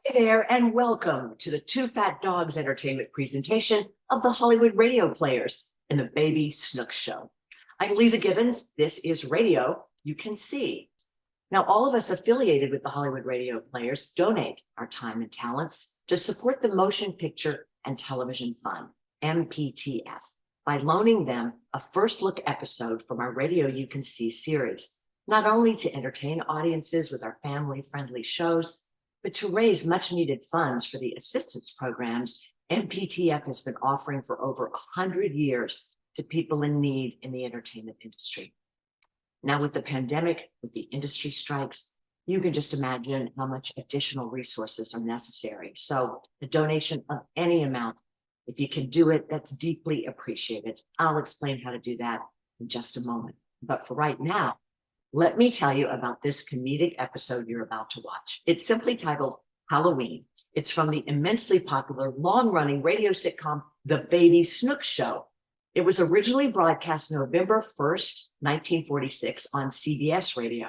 Hey there, and welcome to the Two Fat Dogs entertainment presentation of the Hollywood Radio Players in the Baby Snooks Show. I'm Lisa Gibbons. This is radio you can see. Now, all of us affiliated with the Hollywood Radio Players donate our time and talents to support the Motion Picture and Television Fund, MPTF, by loaning them a first look episode from our Radio You Can See series, not only to entertain audiences with our family-friendly shows, but to raise much-needed funds for the assistance programs MPTF has been offering for over 100 years to people in need in the entertainment industry. Now, with the pandemic, with the industry strikes, you can just imagine how much additional resources are necessary. So a donation of any amount, if you can do it, that's deeply appreciated. I'll explain how to do that in just a moment. But for right now, let me tell you about this comedic episode you're about to watch. It's simply titled Halloween. It's from the immensely popular, long-running radio sitcom, The Baby Snooks Show. It was originally broadcast November 1st, 1946 on CBS Radio.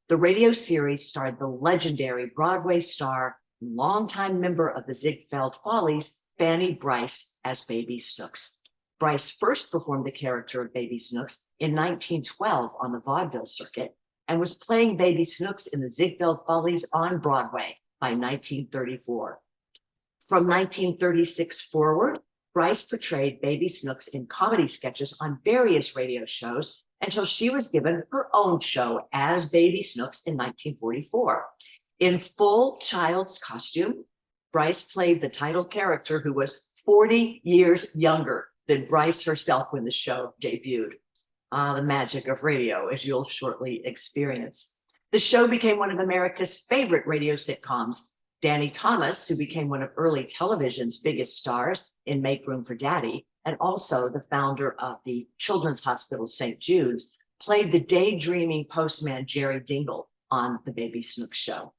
The radio series starred the legendary Broadway star, longtime member of the Ziegfeld Follies, Fanny Brice, as Baby Snooks. Brice first performed the character of Baby Snooks in 1912 on the vaudeville circuit and was playing Baby Snooks in the Ziegfeld Follies on Broadway by 1934. From 1936 forward, Brice portrayed Baby Snooks in comedy sketches on various radio shows until she was given her own show as Baby Snooks in 1944. In full child's costume, Brice played the title character who was 40 years younger than Brice herself when the show debuted. The magic of radio, as you'll shortly experience. The show became one of America's favorite radio sitcoms. Danny Thomas, who became one of early television's biggest stars in Make Room for Daddy, and also the founder of the Children's Hospital St. Jude's, played the daydreaming postman Jerry Dingle on The Baby Snooks Show.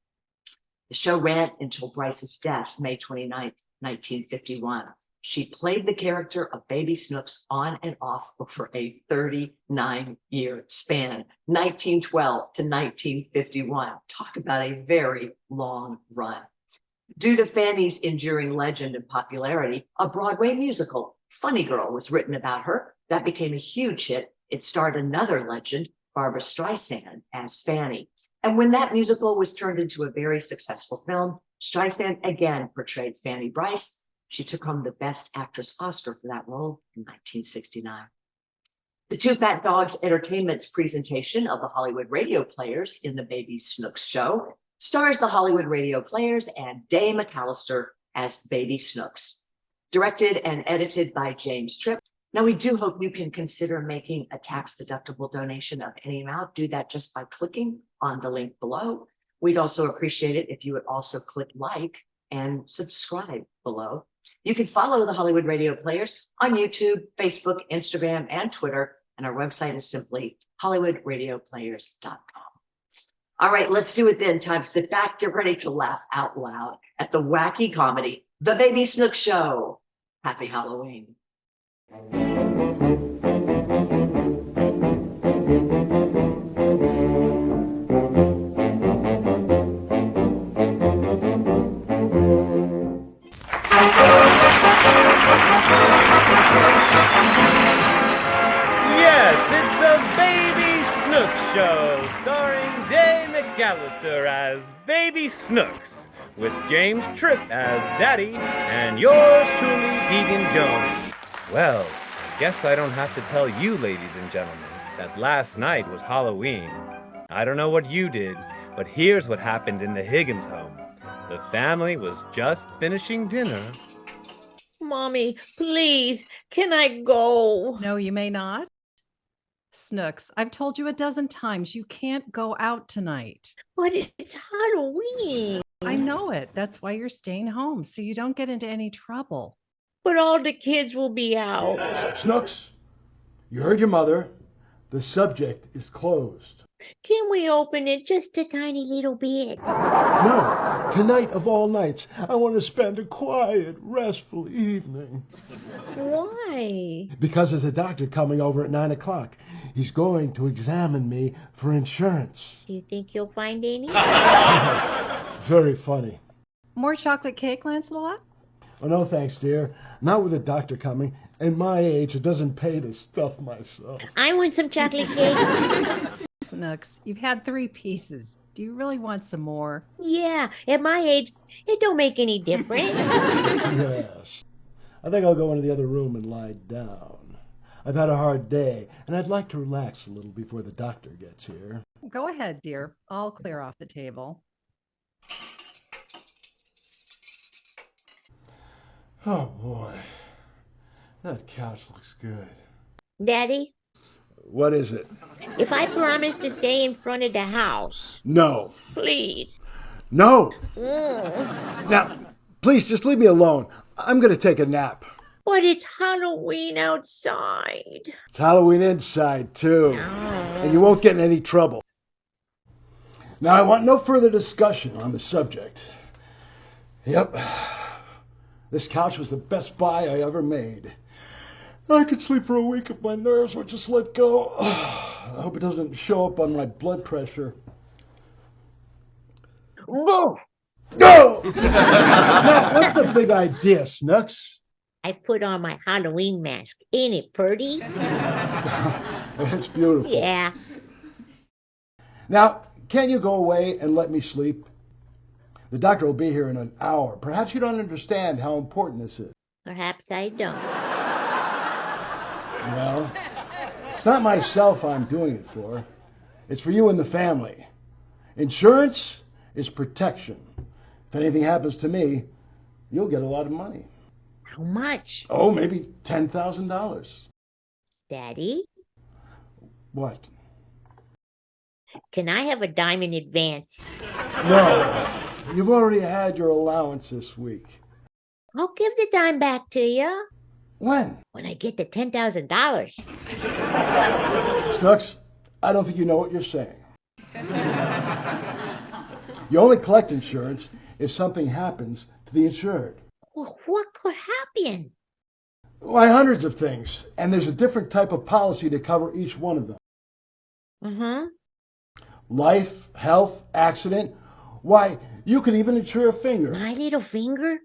The show ran until Brice's death, May 29th, 1951. She played the character of Baby Snooks on and off for a 39-year span, 1912 to 1951. Talk about a very long run. Due to Fanny's enduring legend and popularity, a Broadway musical, Funny Girl, was written about her. That became a huge hit. It starred another legend, Barbra Streisand, as Fanny. And when that musical was turned into a very successful film, Streisand again portrayed Fanny Brice. She took home the Best Actress Oscar for that role in 1969. The Two Fat Dogs Entertainment's presentation of the Hollywood Radio Players in the Baby Snooks Show stars the Hollywood Radio Players and Day McAllister as Baby Snooks. Directed and edited by James Tripp. Now, we do hope you can consider making a tax-deductible donation of any amount. Do that just by clicking on the link below. We'd also appreciate it if you would also click like and subscribe below. You can follow the Hollywood Radio Players on YouTube, Facebook, Instagram, and Twitter. And our website is simply HollywoodRadioPlayers.com. All right, let's do it then. Time to sit back, get ready to laugh out loud at the wacky comedy, The Baby Snooks Show. Happy Halloween. Show starring Day McAllister as Baby Snooks, with James Tripp as Daddy, and yours truly, Deegan Jones. Well, I guess I don't have to tell you, ladies and gentlemen, that last night was Halloween. I don't know what you did, but here's what happened in the Higgins home. The family was just finishing dinner. Mommy, please, can I go? No, you may not. Snooks, I've told you a dozen times you can't go out tonight. But it's Halloween. I know it. That's why you're staying home, so you don't get into any trouble. But all the kids will be out. Snooks, you heard your mother. The subject is closed. Can we open it just a tiny little bit? No, tonight of all nights, I want to spend a quiet, restful evening. Why? Because there's a doctor coming over at 9 o'clock. He's going to examine me for insurance. Do you think you'll find any? Very funny. More chocolate cake, Lancelot? Oh, no, thanks, dear. Not with the doctor coming. At my age, it doesn't pay to stuff myself. I want some chocolate cake. Snooks, you've had 3 pieces. Do you really want some more? Yeah, at my age, it don't make any difference. Yes. I think I'll go into the other room and lie down. I've had a hard day, and I'd like to relax a little before the doctor gets here. Go ahead, dear. I'll clear off the table. Oh, boy. That couch looks good. Daddy, What is it? if I promise to stay in front of the house, No. please. No! Mm. Now, please, just leave me alone. I'm going to take a nap. But it's Halloween outside. It's Halloween inside, too. And you won't get in any trouble. Now, I want no further discussion on the subject. Yep. This couch was the best buy I ever made. I could sleep for a week if my nerves would just let go. I hope it doesn't show up on my blood pressure. Whoa! Go! Now, what's the big idea, Snooks? I put on my Halloween mask. Ain't it pretty? It's beautiful. Yeah. Now, can you go away and let me sleep? The doctor will be here in an hour. Perhaps you don't understand how important this is. Perhaps I don't. Well, it's not myself I'm doing it for. It's for you and the family. Insurance is protection. If anything happens to me, you'll get a lot of money. How much? Oh, maybe $10,000. Daddy, What? can I have a dime in advance? No, you've already had your allowance this week. I'll give the dime back to you When? when I get the $10,000. Snooks, I don't think you know what you're saying. You only collect insurance if something happens to the insured. Well, what could happen? Why, hundreds of things, and there's a different type of policy to cover each one of them. Uh-huh. Life, health, accident. Why, you could even insure a finger. My little finger?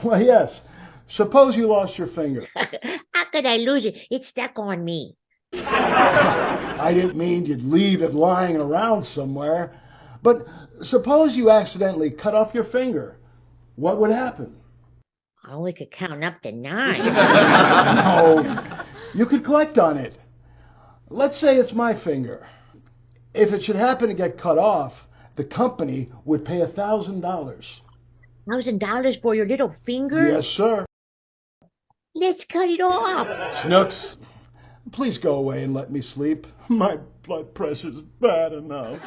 Why, yes. Suppose you lost your finger. How could I lose it? It's stuck on me. I didn't mean you'd leave it lying around somewhere. But suppose you accidentally cut off your finger. What would happen? I only could count up to 9. No, you could collect on it. Let's say it's my finger. If it should happen to get cut off, the company would pay $1,000. $1,000 for your little finger? Yes, sir. Let's cut it off. Snooks, please go away and let me sleep. My blood pressure's bad enough.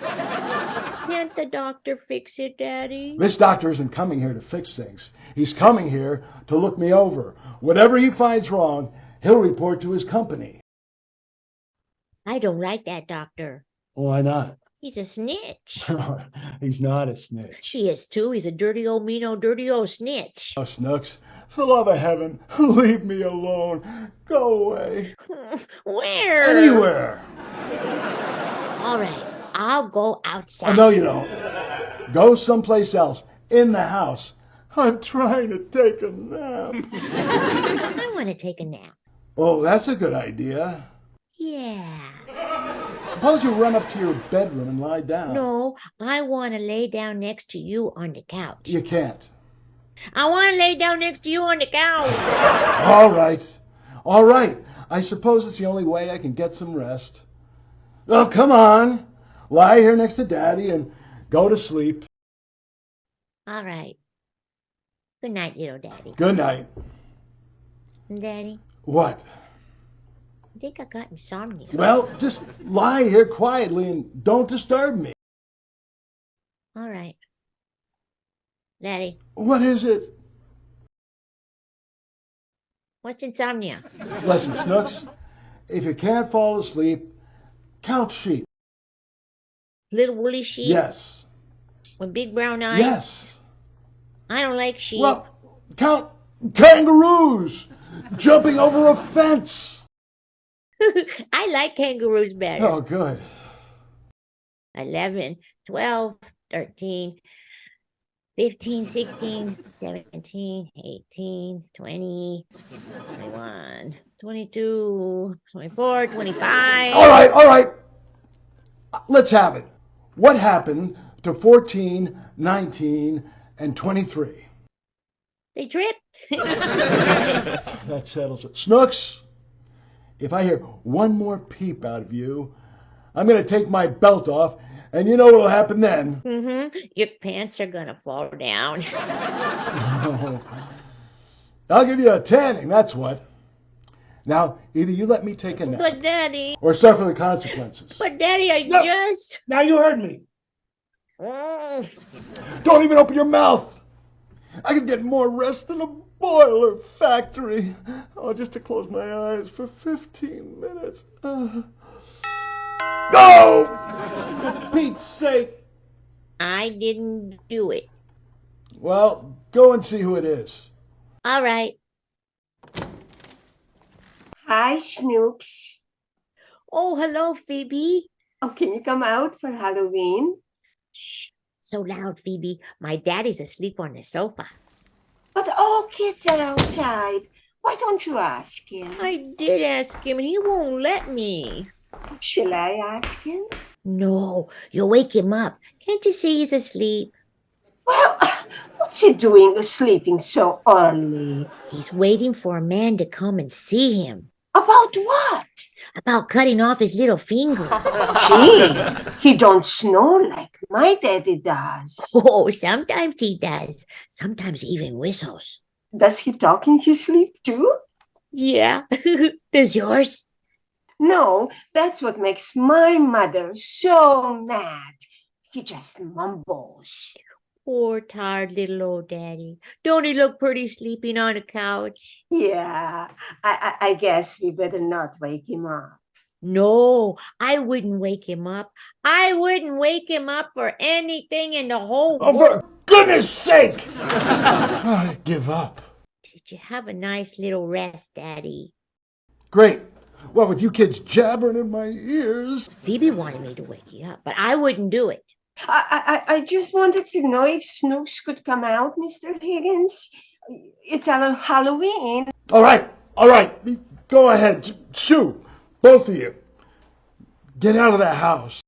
Can't the doctor fix it, Daddy? This doctor isn't coming here to fix things. He's coming here to look me over. Whatever he finds wrong, he'll report to his company. I don't like that doctor. Why not? He's a snitch. He's not a snitch. He is too. He's a dirty old mean old dirty old snitch. Oh, Snooks, for the love of heaven, leave me alone. Go away. Where? Anywhere. All right, I'll go outside. Oh, no, you don't. Go someplace else. In the house. I'm trying to take a nap. I want to take a nap. Oh, that's a good idea. Yeah. Suppose you run up to your bedroom and lie down. No, I want to lay down next to you on the couch. You can't. I want to lay down next to you on the couch. All right. All right. I suppose it's the only way I can get some rest. Oh, come on. Lie here next to Daddy and go to sleep. All right. Good night, little Daddy. Good night. Daddy, What? I think I got insomnia. Well, just lie here quietly and don't disturb me. All right. Daddy, What is it? what's insomnia? Listen, Snooks, if you can't fall asleep, count sheep. Little woolly sheep Yes. with big brown eyes? Yes. I don't like sheep. Well, count kangaroos jumping over a fence. I like kangaroos better. Oh, good. 11, 12, 13, 15, 16, 17, 18, 20, 21, 22, 24, 25. All right. Let's have it. What happened to 14, 19, and 23? They tripped. That settles it. Snooks, if I hear one more peep out of you, I'm going to take my belt off, and you know what'll happen then. Your pants are gonna fall down. I'll give you a tanning, that's what. Now, either you let me take a nap, But Daddy, or suffer the consequences. I just. Now you heard me. Mm. Don't even open your mouth. I could get more rest than a boiler factory. Oh, just to close my eyes for 15 minutes. Go! For Pete's sake. I didn't do it. Well, go and see who it is. All right. Hi, Snooks. Oh, hello, Phoebe. Oh, can you come out for Halloween? Shh, so loud, Phoebe. My daddy's asleep on the sofa. But all kids are outside. Why don't you ask him? I did ask him, and he won't let me. Shall I ask him? No, you'll wake him up. Can't you see he's asleep? Well, what's he doing sleeping so early? He's waiting for a man to come and see him. About what? About cutting off his little finger. Gee, he don't snore like my daddy does. Oh, sometimes he does. Sometimes he even whistles. Does he talk in his sleep too? Yeah. Does yours? No, that's what makes my mother so mad. He just mumbles. Poor, tired little old daddy. Don't he look pretty sleeping on the couch? Yeah, I guess we better not wake him up. No, I wouldn't wake him up. I wouldn't wake him up for anything in the whole Oh, world. for goodness sake! I give up. Did you have a nice little rest, Daddy? Great. Well, with you kids jabbering in my ears. Phoebe wanted me to wake you up, but I wouldn't do it. I just wanted to know if Snooks could come out, Mr. Higgins. It's Halloween. All right. Go ahead. Shoo, both of you. Get out of that house.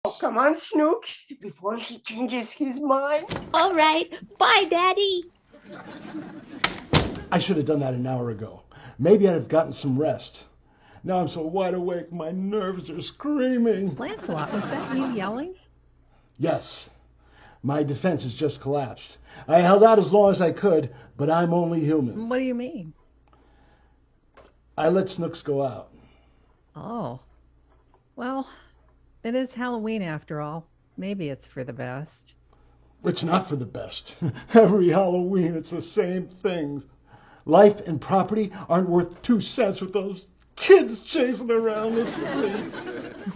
Oh, come on, Snooks, before he changes his mind. All right. Bye, Daddy. I should have done that an hour ago. Maybe I'd have gotten some rest. Now I'm so wide awake, my nerves are screaming. Lancelot, was that you yelling? Yes, my defense has just collapsed. I held out as long as I could, but I'm only human. What do you mean? I let Snooks go out. Oh. Well, it is Halloween after all. Maybe it's for the best. It's not for the best. Every Halloween, it's the same things. Life and property aren't worth 2 cents with those kids chasing around the streets.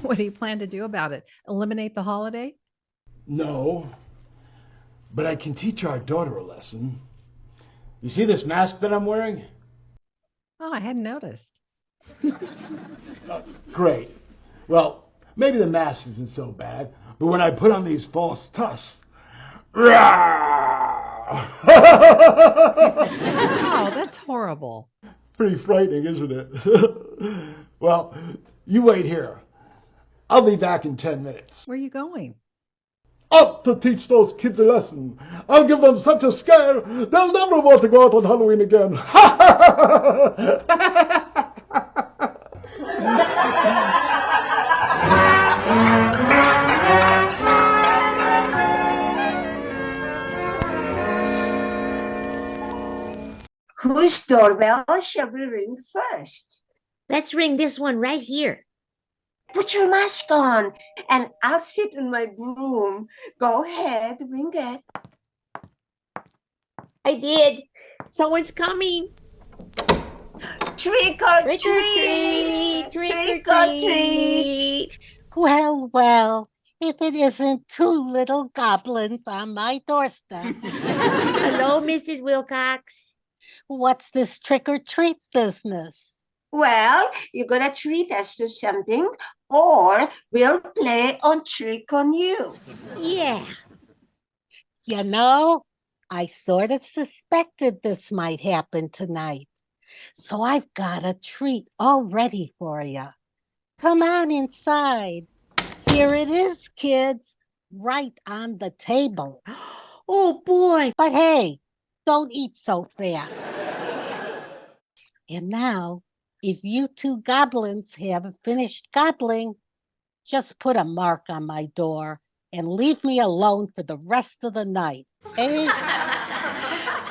What do you plan to do about it? Eliminate the holiday? No, but I can teach our daughter a lesson. You see this mask that I'm wearing? Oh, I hadn't noticed. Great. Well, maybe the mask isn't so bad, but when I put on these false tusks, Wow, that's horrible. pretty frightening, isn't it? Well, you wait here. I'll be back in 10 minutes. Where are you going? Up to teach those kids a lesson. I'll give them such a scare, they'll never want to go out on Halloween again. Whose doorbell shall we ring first? Let's ring this one right here. Put your mask on, and I'll sit on my broom. Go ahead, ring it. I did. Someone's coming. Trick or Trick or treat! treat. Trick Trick or or treat. Well, if it isn't 2 little goblins on my doorstep. Hello, Mrs. Wilcox. What's this trick or treat business? Well, you're gonna treat us to something, or we'll play on trick on you. Yeah. You know, I sort of suspected this might happen tonight. So I've got a treat all ready for you. Come on inside. Here it is, kids, right on the table. Oh boy. But hey, don't eat so fast. And now, if you two goblins have finished gobbling, just put a mark on my door and leave me alone for the rest of the night, eh?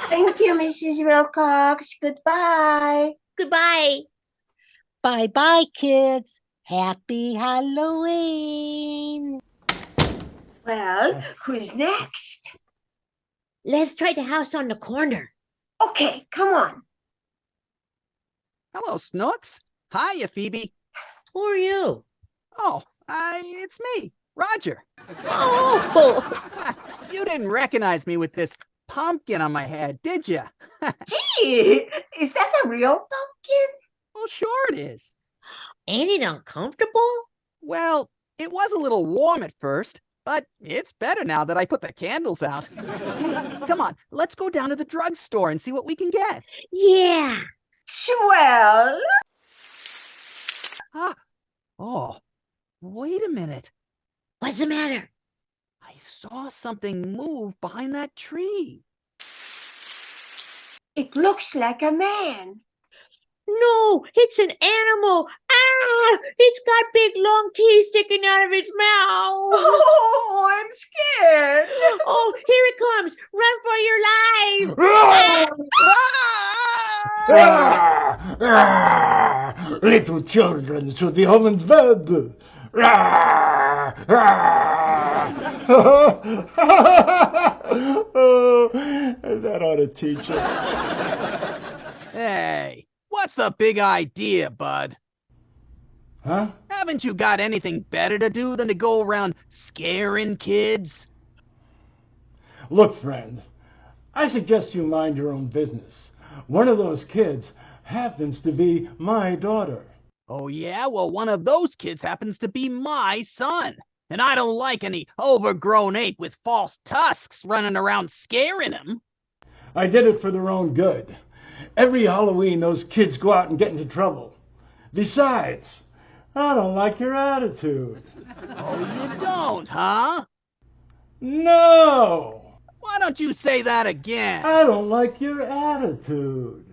Thank you, Mrs. Wilcox. Goodbye. Goodbye. Bye-bye, kids. Happy Halloween. Well, who's next? Let's try the house on the corner. Okay, come on. Hello, Snooks. Hiya, Phoebe. Who are you? Oh, it's me, Roger. Oh, You didn't recognize me with this pumpkin on my head, did you? Gee, is that a real pumpkin? Well, sure it is. ain't it uncomfortable? Well, it was a little warm at first, but it's better now that I put the candles out. Hey, come on, let's go down to the drugstore and see what we can get. Yeah. Swell. Ah, oh, wait a minute. What's the matter? I saw something move behind that tree. It looks like a man. No, it's an animal. Ah, it's got big long teeth sticking out of its mouth. Oh, I'm scared. Oh, here it comes. Run for your life. Little children should be home in bed. Oh, that ought to teach it. Hey, what's the big idea, bud? Huh? Haven't you got anything better to do than to go around scaring kids? Look, friend, I suggest you mind your own business. One of those kids happens to be my daughter. Oh yeah? Well, one of those kids happens to be my son. And I don't like any overgrown ape with false tusks running around scaring him. I did it for their own good. Every Halloween, those kids go out and get into trouble. Besides, I don't like your attitude. Oh, you don't, huh? No! Why don't you say that again? I don't like your attitude.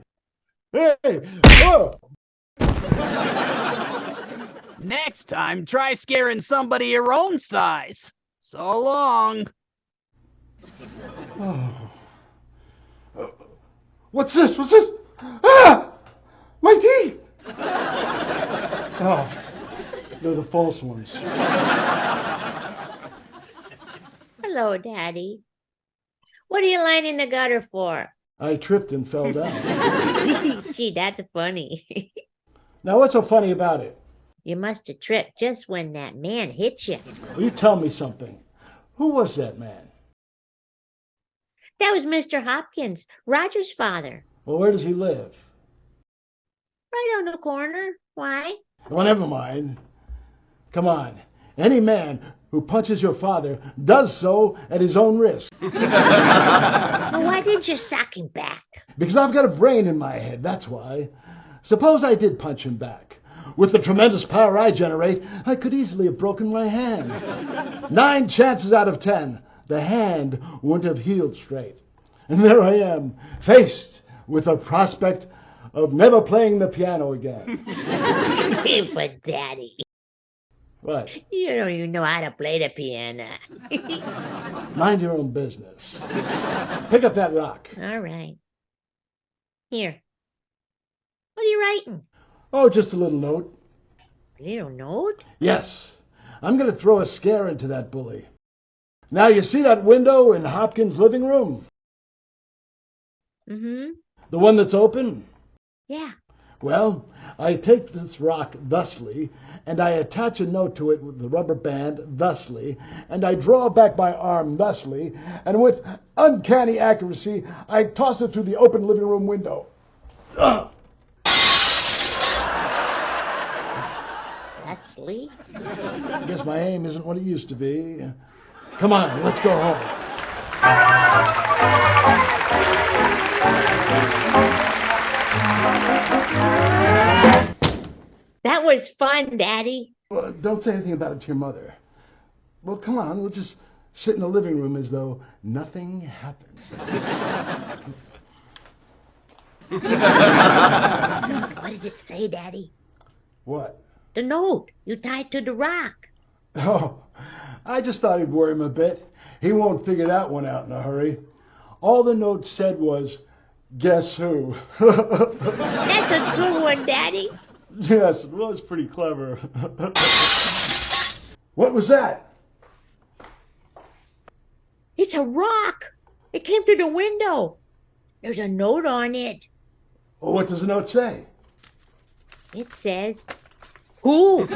Hey! Whoa! Next time, try scaring somebody your own size. So long. Oh. What's this? What's this? Ah! My teeth! Oh, they're the false ones. Hello, Daddy. What are you lying in the gutter for? I tripped and fell down. Gee, that's funny. Now, what's so funny about it? You must have tripped just when that man hit you. Will you tell me something? Who was that man? That was Mr. Hopkins, Roger's father. Well, where does he live? Right on the corner. Why? Well, never mind. Come on. Any man who punches your father does so at his own risk. Well, why didn't you sock him back? Because I've got a brain in my head, that's why. Suppose I did punch him back. With the tremendous power I generate, I could easily have broken my hand. 9 chances out of 10, the hand wouldn't have healed straight. And there I am, faced with the prospect of never playing the piano again. But Daddy, What? you don't even know how to play the piano. Mind your own business. Pick up that rock. All right. Here. What are you writing? Oh, just a little note. A little note? Yes, I'm going to throw a scare into that bully. Now, you see that window in Hopkins' living room? Mm-hmm. The one that's open? Yeah. Well, I take this rock thusly, and I attach a note to it with the rubber band thusly, and I draw back my arm thusly, and with uncanny accuracy, I toss it through the open living room window. Ugh. Leslie? I guess my aim isn't what it used to be. Come on, let's go home. was fun, Daddy. Well, don't say anything about it to your mother. Well, come on, we'll just sit in the living room as though nothing happened. What did it say, Daddy? What? The note you tied to the rock. Oh, I just thought it'd worry him a bit. He won't figure that one out in a hurry. All the note said was, guess who? That's a good one, Daddy. Yes, it was pretty clever. What was that? It's a rock. It came through the window. There's a note on it. Well, what does the note say? It says, who?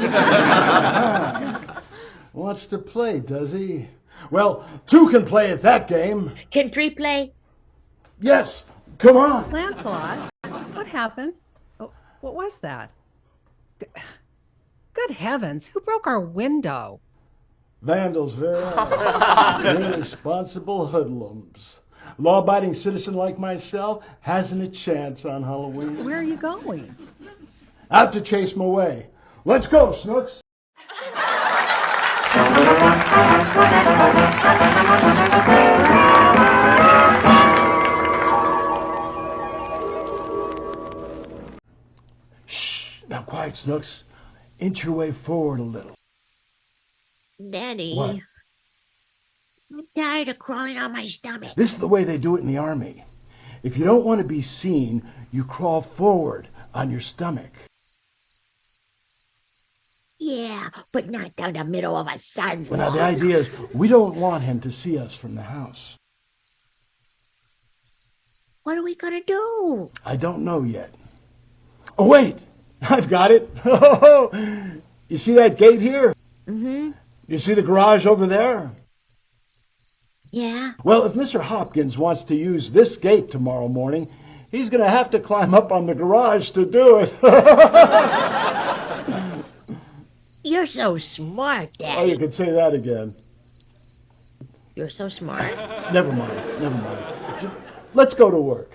Wants to play, does he? Well, two can play at that game. Can three play? Yes, come on. Lancelot, what happened? Oh, what was that? Good heavens, who broke our window? Vandals, very irresponsible hoodlums. Law-abiding citizen like myself hasn't a chance on Halloween. Where are you going? Out to chase my way. Let's go, Snooks. Shh. Now quiet, Snooks. Inch your way forward a little. Daddy. What? I'm tired of crawling on my stomach. This is the way they do it in the army. If you don't want to be seen, you crawl forward on your stomach. Yeah, but not down the middle of a sidewalk. But now the idea is we don't want him to see us from the house. What are we gonna do? I don't know yet. Oh, wait! I've got it! You see that gate here? Mm-hmm. You see the garage over there? Yeah. Well, if Mr. Hopkins wants to use this gate tomorrow morning, he's going to have to climb up on the garage to do it. You're so smart, Oh, Daddy. you can say that again. You're so smart. Never mind. Let's go to work.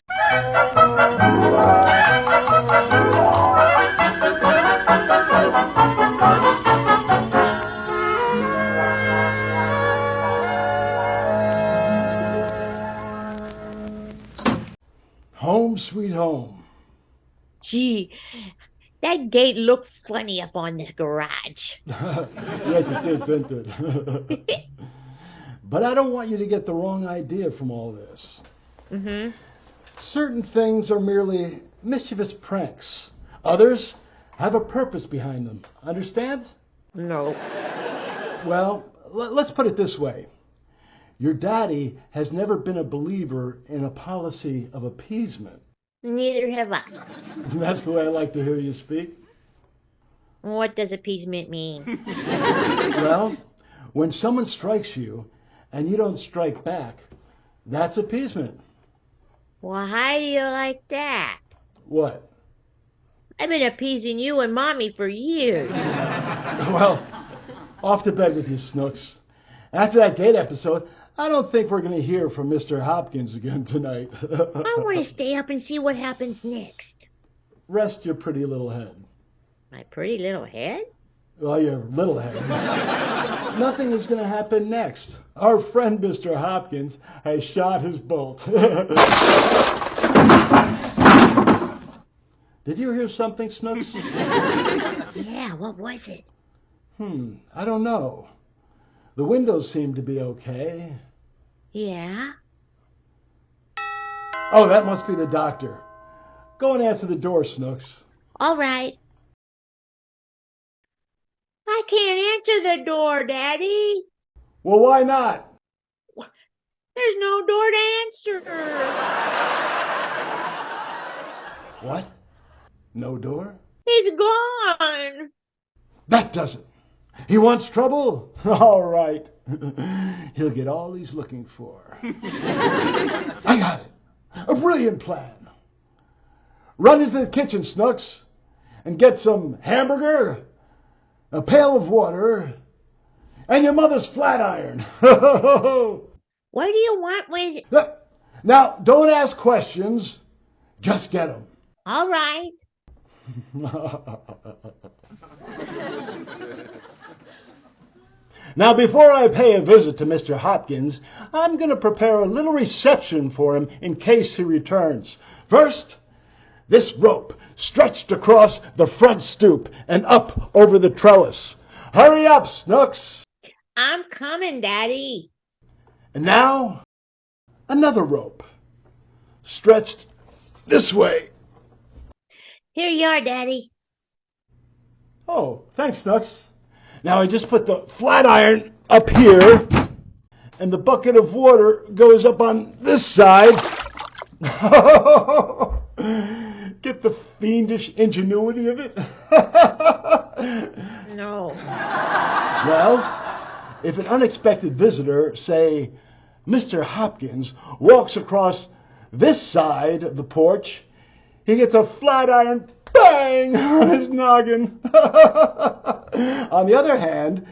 Home sweet home. Gee, that gate looked funny up on this garage. Yes, it did, didn't it? But I don't want you to get the wrong idea from all this. Mm-hmm. Certain things are merely mischievous pranks. Others have a purpose behind them. Understand? No. Well, let's put it this way. Your daddy has never been a believer in a policy of appeasement. Neither have I. That's the way I like to hear you speak. What does appeasement mean? Well, when someone strikes you and you don't strike back, that's appeasement. Well, how do you like that? What? I've been appeasing you and Mommy for years. Well, off to bed with you, Snooks. After that gate episode, I don't think we're going to hear from Mr. Hopkins again tonight. I want to stay up and see what happens next. Rest your pretty little head. My pretty little head? Well, your little head. Nothing is going to happen next. Our friend Mr. Hopkins has shot his bolt. Did you hear something, Snooks? Yeah, what was it? I don't know. The windows seem to be okay. Yeah? Oh, that must be the doctor. Go and answer the door, Snooks. All right. I can't answer the door, Daddy. Well, why not? There's no door to answer. What? No door? He's gone. That doesn't. He wants trouble? All right. He'll get all he's looking for. I got it. A brilliant plan. Run into the kitchen, Snooks, and get some hamburger, a pail of water, and your mother's flat iron. What do you want with... Now, don't ask questions. Just get them. All right. Now, before I pay a visit to Mr. Hopkins, I'm going to prepare a little reception for him in case he returns. First, this rope stretched across the front stoop and up over the trellis. Hurry up, Snooks! I'm coming, Daddy. And now, another rope stretched this way. Here you are, Daddy. Oh, thanks, Snooks. Now I just put the flat iron up here, and the bucket of water goes up on this side. Get the fiendish ingenuity of it? No. Well, if an unexpected visitor, say Mr. Hopkins, walks across this side of the porch, he gets a flat iron bang on his noggin. On the other hand,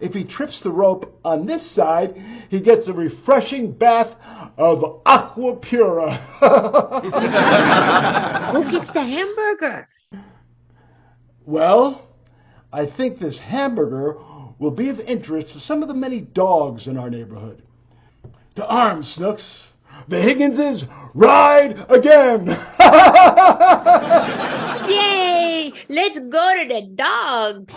if he trips the rope on this side, he gets a refreshing bath of aqua pura. Who gets the hamburger? Well, I think this hamburger will be of interest to some of the many dogs in our neighborhood. To arms, Snooks. The Higginses ride again! Yay! Let's go to the dogs.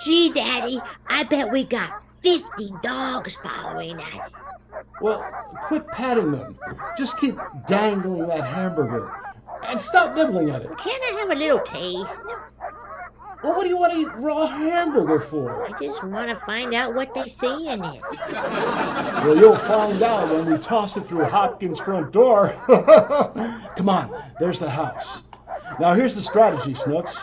Gee, Daddy, I bet we got 50 dogs following us. Well, quit patting them. Just keep dangling that hamburger. And stop nibbling at it. Can I have a little taste? Well, what do you want to eat raw hamburger for? I just want to find out what they see in it. Well, you'll find out when we toss it through Hopkins' front door. Come on, there's the house. Now, here's the strategy, Snooks.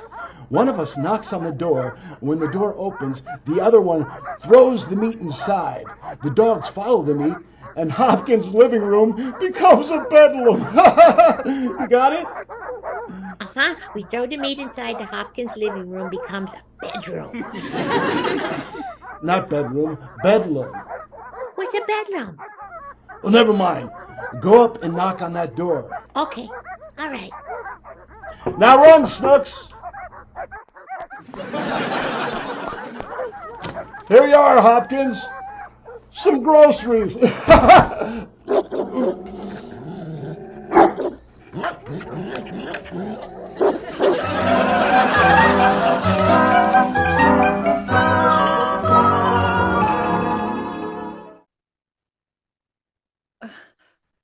One of us knocks on the door. When the door opens, the other one throws the meat inside. The dogs follow the meat, and Hopkins' living room becomes a bedlam. You got it? Uh-huh. We throw the meat inside the Hopkins living room, becomes a bedroom. Not bedroom, bedlam. What's a bedroom? Well, never mind. Go up and knock on that door. Okay. All right. Now run, Snooks. Here you are, Hopkins. Some groceries.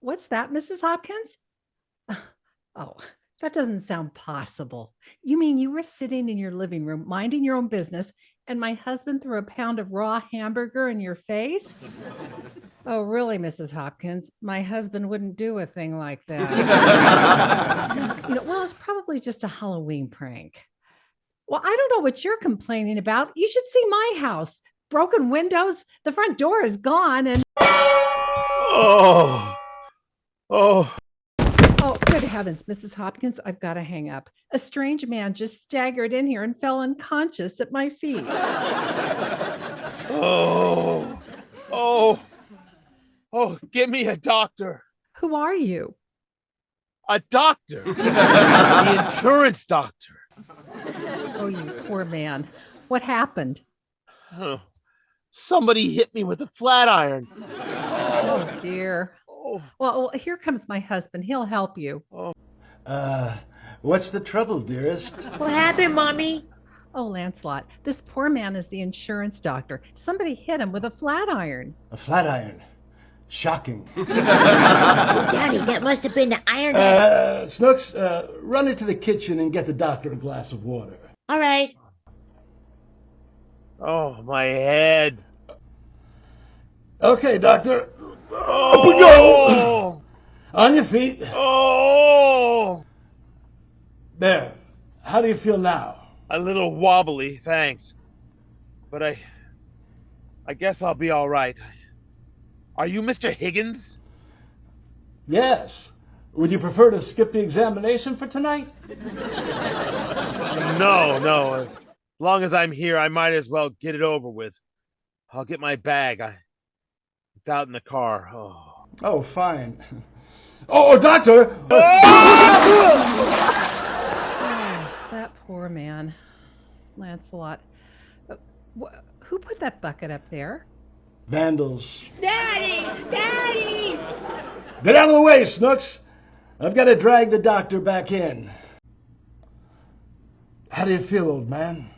What's that, Mrs. Hopkins? Oh, that doesn't sound possible. You mean you were sitting in your living room, minding your own business, and my husband threw a pound of raw hamburger in your face? Oh, really, Mrs. Hopkins? My husband wouldn't do a thing like that. Well, it's probably just a Halloween prank. Well, I don't know what you're complaining about. You should see my house. Broken windows, the front door is gone, and... Oh, Oh, good heavens, Mrs. Hopkins, I've got to hang up. A strange man just staggered in here and fell unconscious at my feet. Give me a doctor. Who are you? A doctor. The insurance doctor. Oh, you poor man. What happened? Oh, somebody hit me with a flat iron. Oh, dear. Well, here comes my husband. He'll help you. What's the trouble, dearest? What happened, Mommy? Oh, Lancelot, this poor man is the insurance doctor. Somebody hit him with a flat iron. A flat iron. Shocking. Daddy, that must have been the iron. Snooks, run into the kitchen and get the doctor a glass of water. All right. Oh, my head. Okay, doctor. Up we go! On your feet. Oh! There. How do you feel now? A little wobbly, thanks. But I guess I'll be all right. Are you Mr. Higgins? Yes. Would you prefer to skip the examination for tonight? No. long as I'm here, I might as well get it over with. I'll get my bag. It's out in the car. Oh, Oh, fine. Oh, doctor! Oh, that poor man. Lancelot. Who put that bucket up there? Vandals. Daddy! Daddy! Get out of the way, Snooks! I've got to drag the doctor back in. How do you feel, old man?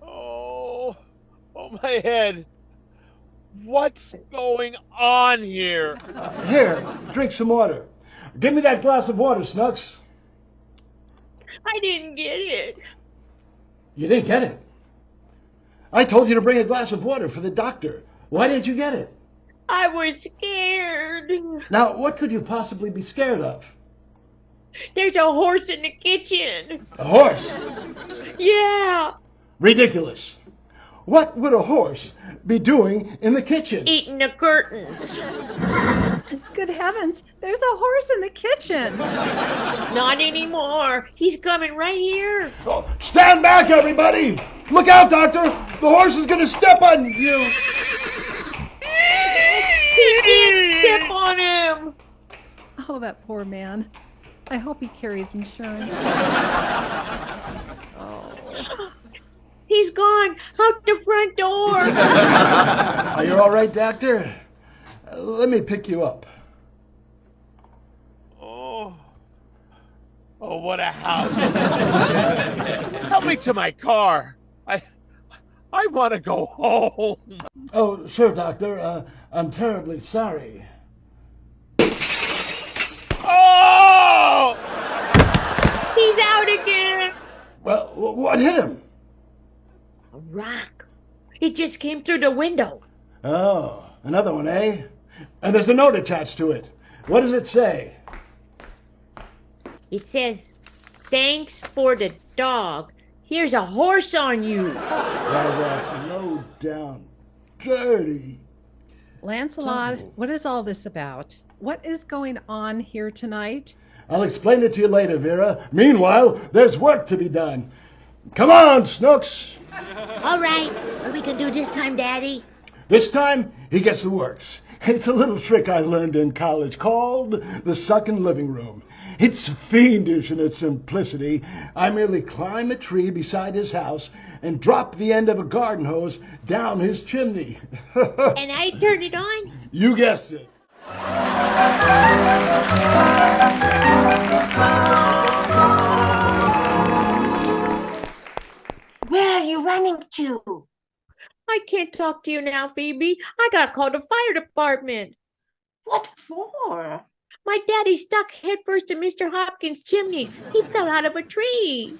oh, my head. What's going on here? Here, drink some water. Give me that glass of water, Snooks. I didn't get it. You didn't get it. I told you to bring a glass of water for the doctor. Why didn't you get it? I was scared. Now, what could you possibly be scared of? There's a horse in the kitchen. A horse? Yeah, Ridiculous. What would a horse be doing in the kitchen? eating the curtains. Good heavens, there's a horse in the kitchen. Not anymore. He's coming right here. Oh, stand back, everybody! Look out, doctor! The horse is going to step on you! He did step on him. Oh, that poor man. I hope he carries insurance. He's gone out the front door. Are you all right, doctor? Let me pick you up. Oh, what a house. Help me to my car. I want to go home. Oh, sure, doctor. I'm terribly sorry. Oh! He's out again. Well, what hit him? A rock. It just came through the window. Oh, another one, eh? And there's a note attached to it. What does it say? It says, "Thanks for the dog. Here's a horse on you." Why, that low down, dirty. Lancelot, what is all this about? What is going on here tonight? I'll explain it to you later, Vera. Meanwhile, there's work to be done. Come on, Snooks. All right. What are we gonna do this time, Daddy? This time, he gets the works. It's a little trick I learned in college called the sunken living room. It's fiendish in its simplicity. I merely climb a tree beside his house and drop the end of a garden hose down his chimney. And I turn it on? You guessed it. Where are you running to? I can't talk to you now, Phoebe. I got called to fire department. What for? My daddy stuck headfirst in Mr. Hopkins' chimney. He fell out of a tree.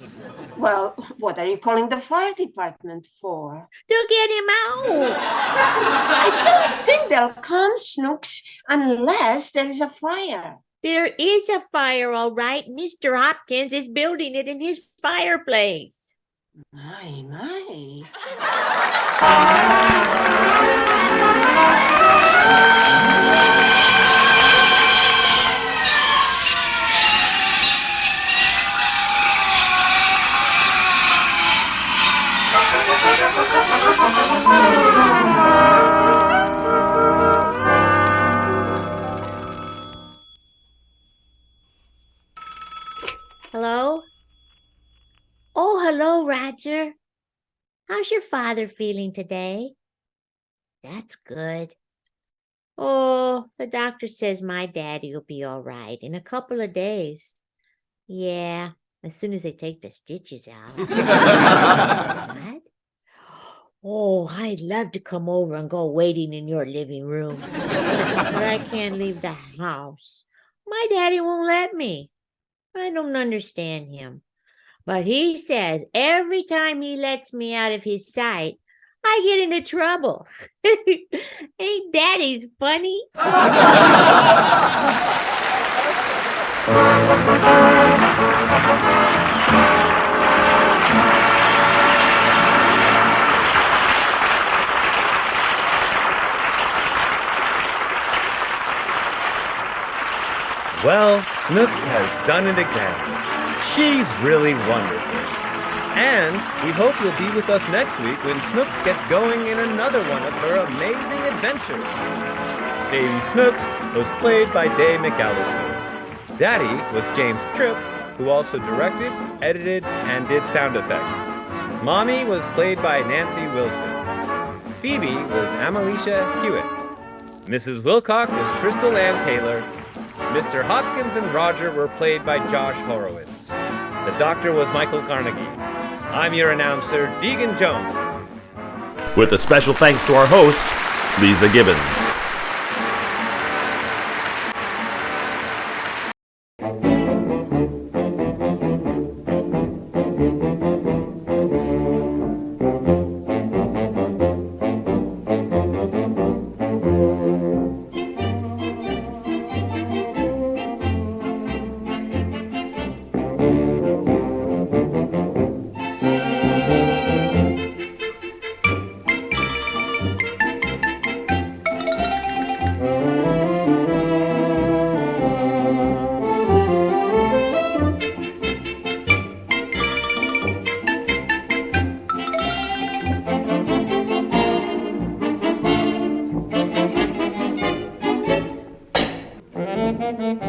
Well, what are you calling the fire department for? To get him out. I don't think they'll come, Snooks, unless there is a fire. There is a fire, all right. Mr. Hopkins is building it in his fireplace. My. Hello? Oh, hello, Roger. How's your father feeling today? That's good. Oh, the doctor says my daddy will be all right in a couple of days. Yeah, as soon as they take the stitches out. What? Oh, I'd love to come over and go waiting in your living room. But I can't leave the house. My daddy won't let me. I don't understand him. But he says every time he lets me out of his sight, I get into trouble. Ain't daddy's funny? Well, Snooks has done it again. She's really wonderful. And we hope you'll be with us next week when Snooks gets going in another one of her amazing adventures. Baby Snooks was played by Dave McAllister. Daddy was James Tripp, who also directed, edited, and did sound effects. Mommy was played by Nancy Wilson. Phoebe was Amalicia Hewitt. Mrs. Wilcock was Crystal Ann Taylor. Mr. Hopkins and Roger were played by Josh Horowitz. The doctor was Michael Carnegie. I'm your announcer, Deegan Jones. With a special thanks to our host, Lisa Gibbons. Thank you.